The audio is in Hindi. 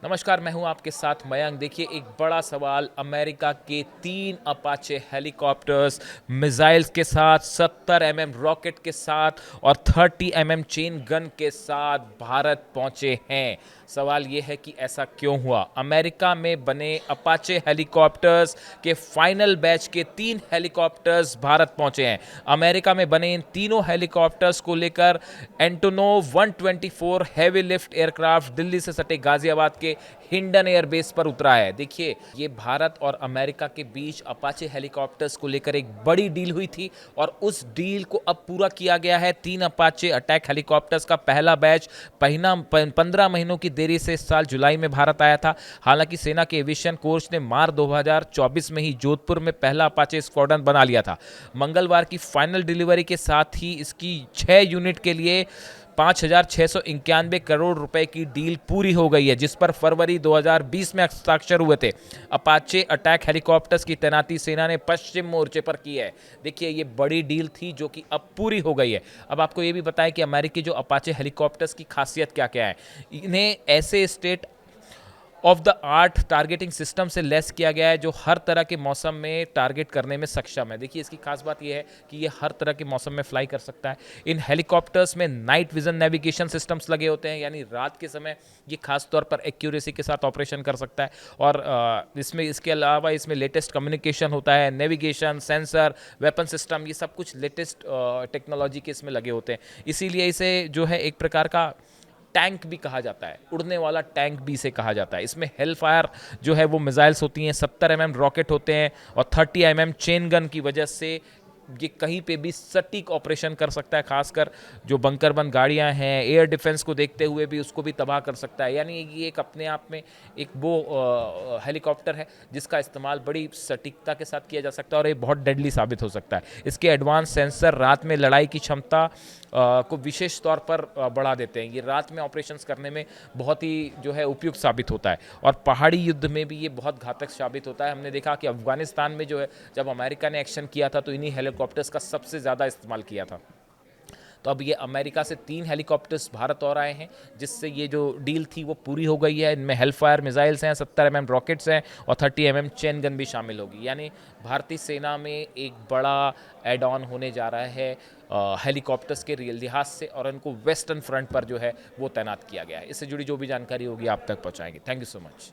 नमस्कार, मैं हूं आपके साथ मयंक। देखिए, एक बड़ा सवाल, अमेरिका के 3 अपाचे हेलीकॉप्टर्स मिसाइल्स के साथ, 70 रॉकेट के साथ और 30 चेन गन के साथ भारत पहुंचे हैं। सवाल यह है कि ऐसा क्यों हुआ। अमेरिका में बने अपाचे हेलीकॉप्टर्स के फाइनल बैच के 3 हेलीकॉप्टर्स भारत पहुंचे हैं। अमेरिका में बने इन तीनों हेलीकॉप्टर्स को लेकर Antonov 124 heavy lift aircraft Delhi से सटे गाजियाबाद के हिंडन एयरबेस पर उतरा है। देखिए, ये भारत और अमेरिका के बीच अपाचे हेलीकॉप्टर्स को लेकर एक बड़ी डील हुई थी और उस डील को अब पूरा किया गया है। 3 अपाचे अटैक हेलीकॉप्टर्स का पहला बैच 15 महीनों की देरी से इस साल जुलाई में भारत आया था। हालांकि सेना के एविएशन कोर्स ने मार्च 2024 में ही जोधपुर में पहला अपाचे स्क्वाड्रन बना लिया था। मंगलवार की फाइनल डिलीवरी के साथ ही इसकी 6 यूनिट के लिए 5,691 करोड़ रुपए की डील पूरी हो गई है, जिस पर फरवरी 2020 में हस्ताक्षर हुए थे। अपाचे अटैक हेलीकॉप्टर्स की तैनाती सेना ने पश्चिम मोर्चे पर की है। देखिए, ये बड़ी डील थी जो कि अब पूरी हो गई है। अब आपको ये भी बताएं कि अमेरिकी जो अपाचे हेलीकॉप्टर्स की खासियत क्या क्या है। इन्हें ऐसे state of the art targeting system से लेस किया गया है जो हर तरह के मौसम में टारगेट करने में सक्षम है। देखिए, इसकी खास बात यह है कि ये हर तरह के मौसम में फ्लाई कर सकता है। इन हेलीकॉप्टर्स में नाइट विजन नेविगेशन सिस्टम्स लगे होते हैं, यानी रात के समय ये खास तौर पर एक्यूरेसी के साथ ऑपरेशन कर सकता है। और इसमें इसके अलावा इसमें लेटेस्ट कम्युनिकेशन होता है, नेविगेशन, सेंसर, वेपन सिस्टम, ये सब कुछ लेटेस्ट टेक्नोलॉजी के इसमें लगे होते हैं। इसीलिए इसे जो है एक प्रकार का टैंक भी कहा जाता है, उड़ने वाला टैंक भी इसे कहा जाता है। इसमें हेल फायर जो है वो मिसाइल्स होती हैं, 70 रॉकेट होते हैं और 30 चेन गन की वजह से ये कहीं पे भी सटीक ऑपरेशन कर सकता है। खासकर जो बंकरबंद गाड़ियां हैं, एयर डिफेंस को देखते हुए भी उसको भी तबाह कर सकता है। यानी ये एक अपने आप में एक वो हेलीकॉप्टर है जिसका इस्तेमाल बड़ी सटीकता के साथ किया जा सकता है और ये बहुत डेडली साबित हो सकता है। इसके एडवांस सेंसर रात में लड़ाई की क्षमता को विशेष तौर पर बढ़ा देते हैं। ये रात में ऑपरेशंस करने में बहुत ही जो है उपयुक्त साबित होता है और पहाड़ी युद्ध में भी ये बहुत घातक साबित होता है। हमने देखा कि अफगानिस्तान में जो है जब अमेरिका ने एक्शन किया था तो इन्हीं हेलीकॉप्टर्स का सबसे ज़्यादा इस्तेमाल किया था। तो अब ये अमेरिका से 3 हेलीकॉप्टर्स भारत और आए हैं, जिससे ये जो डील थी वो पूरी हो गई है। इनमें हेलफायर मिसाइल्स हैं, 70 रॉकेट्स हैं और 30 चेन गन भी शामिल होगी। यानी भारतीय सेना में एक बड़ा एड ऑन होने जा रहा है हेलीकॉप्टर्स के लिहाज से, और इनको वेस्टर्न फ्रंट पर जो है वो तैनात किया गया है। इससे जुड़ी जो भी जानकारी होगी आप तक पहुँचाएंगे। Thank you so much.